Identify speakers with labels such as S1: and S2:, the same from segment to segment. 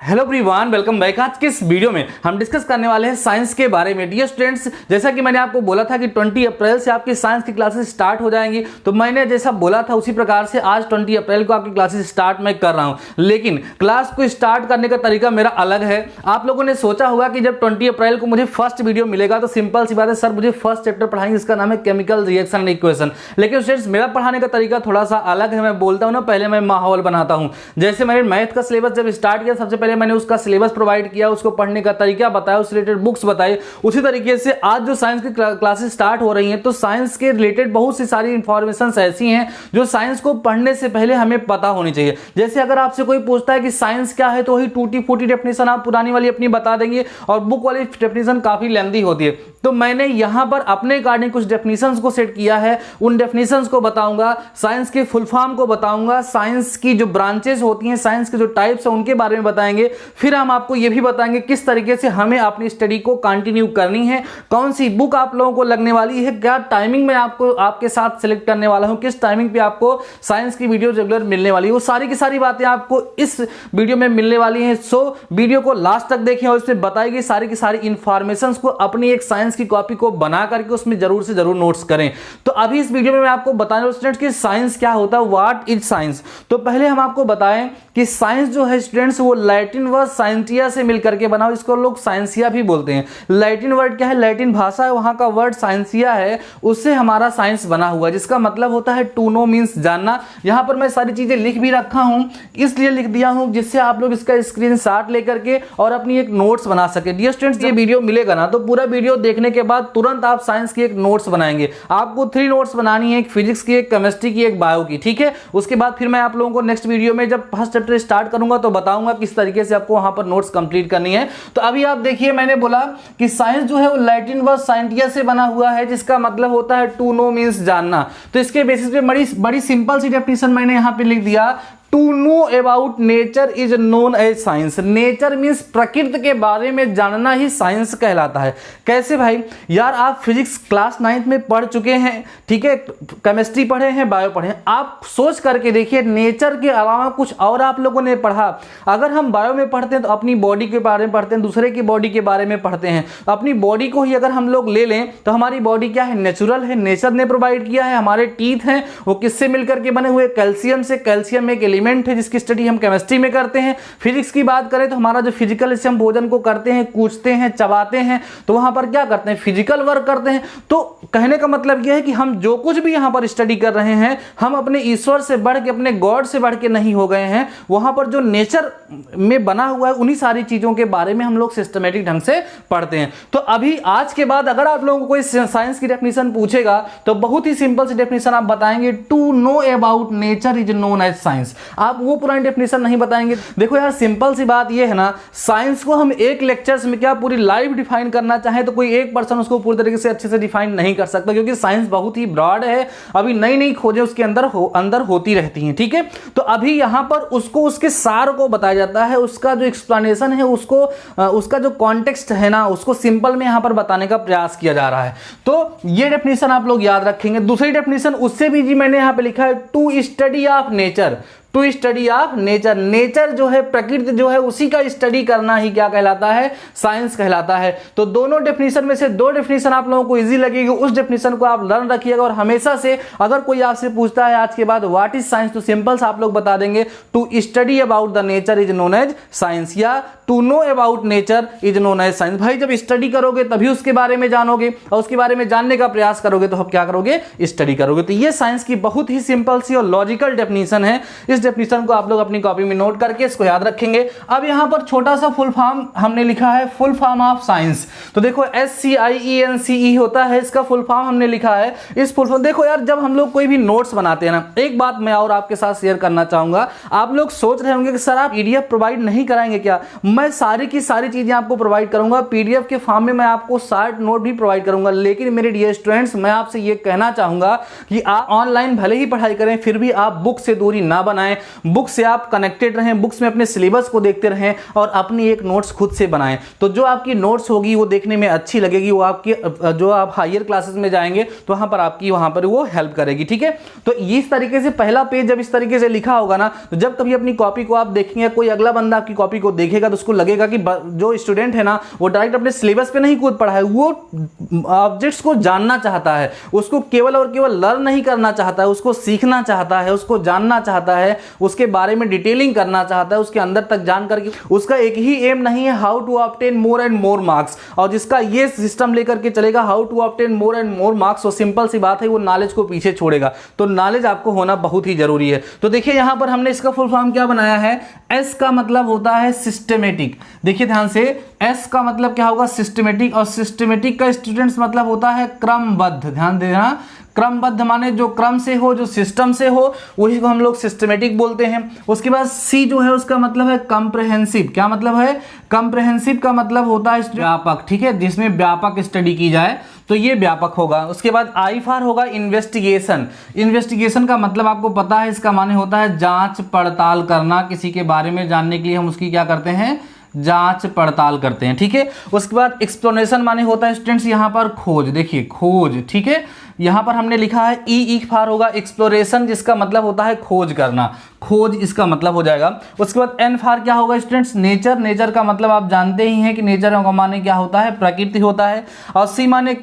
S1: Hello everyone, welcome back. आज के इस वीडियो में हम डिस्कस करने वाले हैं साइंस के बारे में। डियर स्टूडेंट्स, जैसा कि मैंने आपको बोला था कि 20 अप्रैल से आपकी साइंस की क्लासेस स्टार्ट हो जाएंगी, तो मैंने जैसा बोला था उसी प्रकार से आज 20 अप्रैल को आपकी क्लासेस स्टार्ट मैं कर रहा हूं। लेकिन क्लास को स्टार्ट करने का तरीका मेरा अलग है। आप लोगों ने सोचा होगा कि जब 20 अप्रैल को मुझे फर्स्ट वीडियो मिलेगा तो सिंपल सी बात है, सर मुझे फर्स्ट चैप्टर पढ़ाएंगे, इसका नाम है केमिकल रिएक्शन एंड इक्वेशन। लेकिन स्टूडेंट्स, मेरा पढ़ाने का तरीका थोड़ा सा अलग है। मैं बोलता हूं ना, पहले मैं माहौल बनाता हूं। जैसे मैंने मैथ का सिलेबस जब स्टार्ट किया, सबसे पहले मैंने उसका सिलेबस प्रोवाइड किया, उसको पढ़ने का तरीका बताया, उससे रिलेटेड बुक्स बताए। उसी तरीके से आज जो साइंस की क्लासेस स्टार्ट हो रही हैं, तो साइंस के रिलेटेड बहुत सी सारी इंफॉर्मेशन ऐसी हैं जो साइंस को पढ़ने से पहले हमें पता होनी चाहिए। जैसे अगर आपसे कोई पूछता है कि साइंस क्या है, तो वही टूटी फूटी डेफिनेशन आप पुरानी वाली अपनी बता देंगे और बुक वाली डेफिनेशन काफी लेंथी होती है। तो मैंने यहां पर अपने अकॉर्डिंग कुछ डेफिनेशंस को सेट किया है। उन डेफिनेशंस को बताऊंगा, साइंस के फुल फॉर्म को बताऊंगा, साइंस की जो ब्रांचेस होती हैं, साइंस के जो टाइप्स हैं उनके बारे में बताएंगे। फिर हम आपको यह भी बताएंगे किस तरीके से हमें अपनी स्टडी को कंटिन्यू करनी है, कौन सी बुक आप लोगों को लगने वाली है, क्या टाइमिंग में आपको आपके साथ सिलेक्ट करने वाला हूं, किस टाइमिंग पे आपको साइंस की वीडियो रेगुलर मिलने वाली है। वो सारी की सारी बातें आपको इस वीडियो में मिलने वाली हैं। सो वीडियो को लास्ट तक देखें और इसमें बताई गई सारी की सारी इंफॉर्मेशन को अपनी एक साइंस की कॉपी को बना करके उसमें जरूर से जरूर नोट्स करें। तो अभी इस वीडियो में मैं आपको बताने वाला स्टूडेंट्स कि साइंस क्या होता है, व्हाट इज साइंस। तो पहले हम आपको बताएं कि साइंस जो है स्टूडेंट्स, वो लैटिन वर्ड साइंटिया से मिलकर के बना, इसको लोग साइंसिया भी बोलते हैं। लैटिन वर्ड क्या है, लैटिन भाषा है, वहां का वर्ड साइंसिया है, उससे हमारा साइंस बना हुआ, जिसका मतलब होता है टू नो मींस जानना। यहां पर मैं सारी चीजें लिख भी रखा हूं, इसलिए लिख दिया हूं जिससे आप लोग इसका स्क्रीनशॉट लेकर के और अपनी एक नोट्स बना सके। डियर स्टूडेंट्स, ये वीडियो मिलेगा ना, तो पूरा वीडियो देखने के बाद तुरंत आप साइंस की एक नोट्स बनाएंगे। आपको 3 नोट्स बनानी है, एक फिजिक्स की, एक केमिस्ट्री की, एक बायो की, ठीक है। उसके बाद फिर मैं आप लोगों को नेक्स्ट वीडियो में जब फर्स्ट चैप्टर स्टार्ट करूंगा तो बताऊंगा किस तरीके से आपको वहां पर नोट्स कंप्लीट करनी है। तो अभी आप देखिए, मैंने बोला कि साइंस जो है वो लैटिन वर्ड साइंटिया से बना हुआ है, जिसका मतलब होता है टू नो मींस जानना। तो इसके बेसिस पे बड़ी सिंपल सी डेफिनेशन मैंने यहां पे लिख दिया, to know about nature is known as science. Nature means प्रकृति के बारे में जानना ही साइंस कहलाता है। कैसे भाई? यार आप फिजिक्स क्लास 9th में पढ़ चुके हैं, ठीक है, केमिस्ट्री पढ़े हैं, बायो पढ़े हैं। आप सोच करके देखिए, नेचर के अलावा कुछ और आप लोगों ने पढ़ा। अगर हम बायो में पढ़ते हैं तो अपनी बॉडी के बारे में पढ़ते हैं, दूसरे की बॉडी के बारे में पढ़ते हैं। अपनी बॉडी को ही अगर हम लोग ले लें तो हमारी बॉडी क्या है, नेचुरल है, नेचर ने प्रोवाइड किया है। हमारे टीथ हैं, वो किससे मिलकर के बने हुए, कैल्शियम से। कैल्शियम एक एलिमेंट है जिसकी स्टडी हम केमिस्ट्री में करते हैं। फिजिक्स की बात करें तो हमारा जो फिजिकल, हम भोजन को करते हैं, कूचते हैं, चबाते हैं, तो वहां पर क्या करते हैं, फिजिकल वर्क करते हैं। तो कहने का मतलब यह है कि हम जो कुछ भी यहां पर स्टडी कर रहे हैं, हम अपने ईश्वर से बढ़ के, अपने गॉड से बढ़ के नहीं हो गए हैं। वहां पर जो नेचर में बना हुआ है, उन्हीं सारी चीजों के बारे में हम लोग सिस्टमेटिक ढंग से पढ़ते हैं। तो अभी आज के बाद अगर आप लोगों को कोई साइंस की डेफिनेशन पूछेगा तो बहुत ही सिंपल सी डेफिनेशन आप बताएंगे, to know about nature is known as science. आप वो पुरानी डेफिनेशन नहीं बताएंगे। देखो यार, सिंपल सी बात ये है ना, साइंस को हम एक लेक्चर्स में क्या पूरी लाइव डिफाइन करना चाहे तो कोई एक पर्सन उसको पूरी तरीके से अच्छे से डिफाइन नहीं कर सकता, क्योंकि साइंस बहुत ही ब्रॉड है। अभी नई नई खोजें उसके अंदर होती रहती हैं, ठीक है। तो अभी यहां पर उसको उसके सार को बताया जाता है, उसका जो एक्सप्लेनेशन है, उसको उसका जो कॉन्टेक्स्ट है ना, उसको सिंपल में यहां पर बताने का प्रयास किया जा रहा है। तो ये डेफिनेशन आप लोग याद रखेंगे। दूसरी डेफिनेशन उससे भी जी मैंने यहां पे लिखा है, to study of nature. To study of nature. Nature जो है, प्रकृति जो है, उसी का स्टडी करना ही क्या कहलाता है, साइंस कहलाता है। तो दोनों डेफिनेशन में से 2 डेफिनेशन आप लोगों को इजी लगेगी, उस डेफिनेशन को आप लर्न रखिएगा। और हमेशा से अगर कोई आपसे पूछता है आज के बाद व्हाट इज साइंस, तो सिंपल से आप लोग बता देंगे, to study about the nature is known as science, या to know about nature is known as science. भाई जब स्टडी करोगे तभी उसके बारे में जानोगे, और उसके बारे में जानने का प्रयास करोगे तो आप क्या करोगे, स्टडी करोगे। तो ये साइंस की बहुत ही सिंपल सी और लॉजिकल डेफिनेशन है। इस डेफिनेशन को आप लोग अपनी कॉपी में नोट करके इसको याद रखेंगे। अब यहां पर छोटा सा फुल फॉर्म हमने लिखा है, फुल फॉर्म ऑफ साइंस। तो देखो SCIENCE होता है, इसका फुल फॉर्म हमने लिखा है। इस फुल फॉर्म देखो यार, जब हम लोग कोई भी नोट्स बनाते हैं ना, एक बात मैं और आपके साथ शेयर करना चाहूंगा। आप लोग सोच रहे होंगे कि सर आप PDF प्रोवाइड नहीं कराएंगे क्या? मैं सारी की सारी चीजें आपको प्रोवाइड करूंगा, PDF के फॉर्म में मैं आपको शॉर्ट नोट भी प्रोवाइड करूंगा। लेकिन मेरे डियर स्टूडेंट्स, मैं आपसे ये कहना चाहूंगा कि आप ऑनलाइन भले ही पढ़ाई करें, फिर भी आप बुक से दूरी ना बनाएं। बनाएं, बुक से आप कनेक्टेड रहें, बुक्स में अपने सिलेबस को देखते रहें और अपनी एक नोट्स खुद से बनाएं। तो जो आपकी नोट्स होगी वो देखने में अच्छी लगेगी, वो आपकी जो आप हायर क्लासेस में जाएंगे तो वहां पर आपकी वहां पर वो हेल्प करेगी। ठीक है, तो इस तरीके से पहला पेज जब इस तरीके से लिखा होगा ना, तो जब कभी अपनी कॉपी को आप देखेंगे, कोई अगला बंदा आपकी कॉपी को देखेगा तो उसको लगेगा कि जो स्टूडेंट है ना वो डायरेक्ट अपने सिलेबस पे नहीं कूद पड़ा है, वो ऑब्जेक्ट्स को जानना चाहता है, उसको केवल और केवल लर्न नहीं करना चाहता है, उसको सीखना चाहता है, उसको जानना चाहता है, उसके बारे में डिटेलिंग करना चाहता है, उसके अंदर तक जान करके उसका एक ही एम नहीं है how to obtain more and more marks, और जिसका ये सिस्टम लेकर के चलेगा how to obtain more and more marks, वो सिंपल सी बात है वो नॉलेज को पीछे छोड़ेगा। तो नॉलेज आपको होना बहुत ही जरूरी है। तो देखिए यहां पर हमने इसका फुल फॉर्म क्या बनाया है, एस का मतलब होता है सिस्टमेटिक। देखिए ध्यान से, एस का मतलब क्या होगा, सिस्टमेटिक, और सिस्टमेटिक का स्टूडेंट्स मतलब होता है क्रमबद्ध। ध्यान देना, क्रमबद्ध माने जो क्रम से हो, जो सिस्टम से हो, वही को हम लोग सिस्टमेटिक बोलते हैं। उसके बाद सी जो है उसका मतलब है कॉम्प्रिहेंसिव। क्या मतलब है, कॉम्प्रिहेंसिव का मतलब होता है व्यापक। ठीक है, जिसमें व्यापक स्टडी की जाए तो ये व्यापक होगा। उसके बाद आई फॉर होगा इन्वेस्टिगेशन। इन्वेस्टिगेशन का मतलब आपको पता है, इसका माने होता है जांच पड़ताल करना, किसी के बारे में जानने के लिए हम उसकी क्या करते हैं, जांच पड़ताल करते हैं। ठीक है, उसके बाद एक्सप्लेनेशन माने होता है स्टूडेंट्स यहाँ पर खोज। देखिए खोज, ठीक है, यहाँ पर हमने लिखा है ई फार होगा एक्सप्लोरेशन, जिसका मतलब होता है खोज करना, खोज इसका मतलब हो जाएगा। उसके बाद एन फार क्या होगा स्टूडेंट्स, नेचर। नेचर का मतलब आप जानते ही हैं कि नेचर का माने क्या होता है, प्रकृति होता है। और सी माने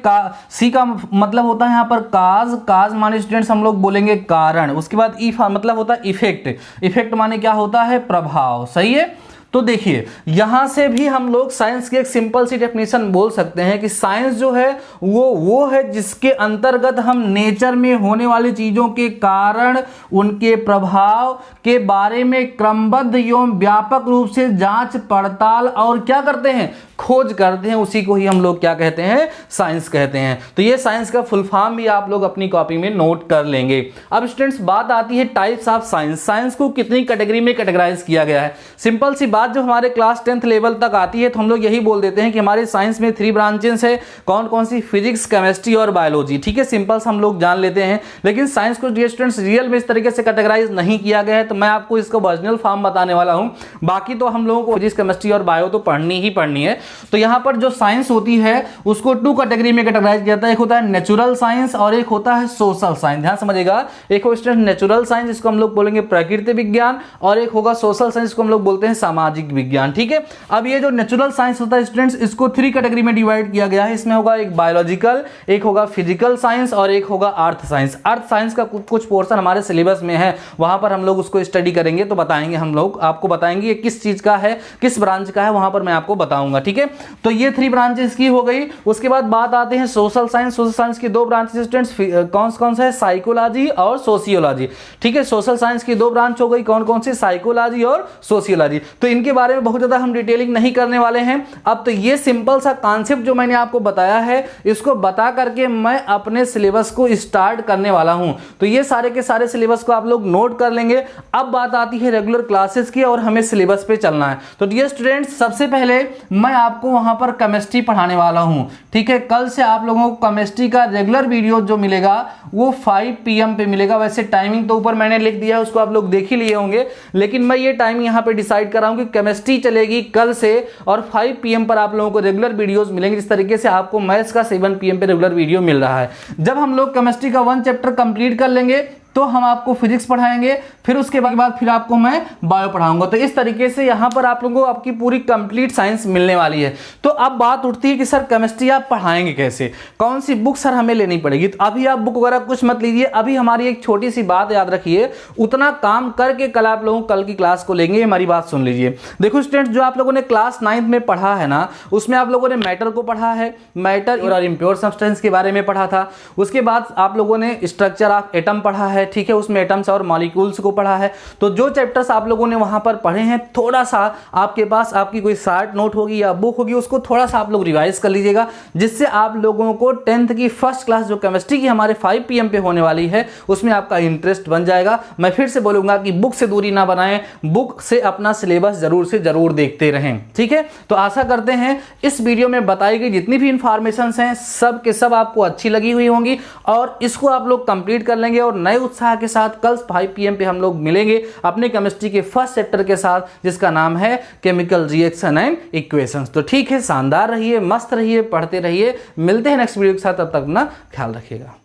S1: सी का मतलब होता है यहाँ पर काज। काज माने स्टूडेंट्स हम लोग बोलेंगे कारण। उसके बाद ई फार मतलब होता है इफेक्ट। इफेक्ट माने क्या होता है, प्रभाव। सही है, तो देखिए यहां से भी हम लोग साइंस की एक सिंपल सी डेफिनेशन बोल सकते हैं कि साइंस जो है वो है जिसके अंतर्गत हम नेचर में होने वाली चीजों के कारण, उनके प्रभाव के बारे में क्रमबद्ध एवं व्यापक रूप से जांच पड़ताल और क्या करते हैं, खोज करते हैं। उसी को ही हम लोग क्या कहते हैं, साइंस कहते हैं। तो ये साइंस का फुल फॉर्म भी आप लोग अपनी कॉपी में नोट कर लेंगे। अब स्टूडेंट्स बात आती है टाइप्स ऑफ साइंस। साइंस को कितनी कैटेगरी में कैटेगराइज किया गया है। सिंपल सी बात, जब हमारे क्लास 10th लेवल तक आती है तो हम लोग यही बोल देते हैं कि हमारे साइंस में 3 ब्रांचेस है। कौन कौन सी, फिजिक्स, केमिस्ट्री और बायोलॉजी। ठीक है, सिंपल हम लोग जान लेते हैं। लेकिन साइंस को डियर स्टूडेंट्स रियल में इस तरीके से कैटेगराइज नहीं किया गया है, तो मैं आपको इसका ओरिजिनल फॉर्म बताने वाला हूं। बाकी तो हम लोगों को फिजिक्स, केमिस्ट्री और बायो तो पढ़नी ही पढ़नी है। तो यहाँ पर जो साइंस होती है उसको 2 कैटेगरी में कैटेगराइज किया जाता है। एक होता है नेचुरल साइंस और एक होता है सोशल साइंस। ध्यान समझिएगा, एक हो स्टूडेंट नेचुरल साइंस जिसको हम लोग बोलेंगे प्रकृति विज्ञान, और एक होगा सोशल साइंस जिसको हम लोग बोलते हैं सामाजिक विज्ञान। ठीक है, अब ये जो नेचुरल साइंस होता है स्टूडेंट्स, इसको 3 कैटेगरी में डिवाइड किया गया है। इसमें होगा एक बायोलॉजिकल, एक होगा फिजिकल साइंस और एक होगा अर्थ साइंस। अर्थ साइंस का कुछ पोर्शन हमारे सिलेबस में है, वहां पर हम लोग उसको स्टडी करेंगे तो बताएंगे, हम लोग आपको बताएंगे किस चीज का है, किस ब्रांच का है, वहां पर मैं आपको बताऊंगा। ठीक है, तो ये 3 ब्रांचेस की हो गई। उसके बाद बात आते हैं सोशल साइंस। सोशल साइंस की 2 ब्रांचेस स्टूडेंट्स कौन कौन से है, साइकोलॉजी और सोशियोलॉजी। ठीक है, सोशल साइंस की 2 ब्रांच हो गई, कौन कौन सी, साइकोलॉजी और सोशियोलॉजी। तो इनके बारे में बहुत ज्यादा हम डिटेलिंग नहीं करने वाले हैं। अब तो ये सिंपल सा कॉन्सेप्ट जो मैंने आपको बताया है, इसको बता करके मैं अपने सिलेबस को स्टार्ट करने वाला हूं। तो ये सारे के सारे सिलेबस को आप लोग नोट कर लेंगे। अब बात आती है रेगुलर क्लासेस की और हमें सिलेबस पे चलना है। तो डियर स्टूडेंट्स, सबसे पहले मैं आपको वहां पर केमिस्ट्री पढ़ाने वाला हूं। ठीक है, कल से आप लोगों को केमिस्ट्री का रेगुलर वीडियो जो मिलेगा वो 5 PM पे मिलेगा। वैसे टाइमिंग तो ऊपर मैंने लिख दिया है, उसको आप लोग देख ही लिए होंगे, लेकिन मैं ये टाइमिंग यहाँ पे डिसाइड कर रहा हूँ कि केमिस्ट्री चलेगी कल से और 5 PM पर आप लोगों को रेगुलर वीडियोस मिलेंगे। जिस तरीके से आपको मैथ्स का 7 PM पे रेगुलर वीडियो मिल रहा है। जब हम लोग केमिस्ट्री का 1 चैप्टर कंप्लीट कर लेंगे तो हम आपको फिजिक्स पढ़ाएंगे, फिर उसके बाद फिर आपको मैं बायो पढ़ाऊंगा। तो इस तरीके से यहाँ पर आप लोगों को आपकी पूरी कंप्लीट साइंस मिलने वाली है। तो अब बात उठती है कि सर केमिस्ट्री आप पढ़ाएंगे कैसे, कौन सी बुक सर हमें लेनी पड़ेगी। तो अभी आप बुक वगैरह कुछ मत लीजिए, अभी हमारी एक छोटी सी बात याद रखिए, उतना काम करके कल आप लोगों कल की क्लास को लेंगे। हमारी बात सुन लीजिए। देखो स्टूडेंट, जो आप लोगों ने क्लास 9th में पढ़ा है ना, उसमें आप लोगों ने मैटर को पढ़ा है, मैटर और इम्प्योर सब्सटेंस के बारे में पढ़ा था। उसके बाद आप लोगों ने स्ट्रक्चर ऑफ एटम पढ़ा है। ठीक है, उसमें एटम्स और मॉलिक्यूल्स को पढ़ा है। तो जो चैप्टर्स आप लोगों ने वहां पर पढ़े हैं, थोड़ा सा आपके पास आपकी कोई शार्ट नोट होगी या बुक होगी, उसको थोड़ा सा आप लोग रिवाइज कर लीजिएगा, जिससे आप लोगों को 10th की फर्स्ट क्लास जो केमिस्ट्री की हमारे 5 PM पे होने वाली है, उसमें आपका इंटरेस्ट बन जाएगा। मैं फिर से बोलूंगा कि बुक से दूरी ना बनाएं, बुक से अपना सिलेबस जरूर से जरूर देखते रहें। ठीक है, तो आशा करते हैं इस वीडियो में बताई गई जितनी भी इंफॉर्मेशन हैं सब के सब आपको अच्छी लगी हुई होंगी और इसको आप लोग कंप्लीट कर लेंगे और नए उत्साह के साथ कल 5 PM पे हम लोग मिलेंगे अपने केमिस्ट्री के फर्स्ट चैप्टर के साथ, जिसका नाम है केमिकल रिएक्शन एंड इक्वेशंस। तो ठीक है, शानदार रहिए, मस्त रहिए, पढ़ते रहिए, मिलते हैं नेक्स्ट वीडियो के साथ, तब तक अपना ख्याल रखिएगा।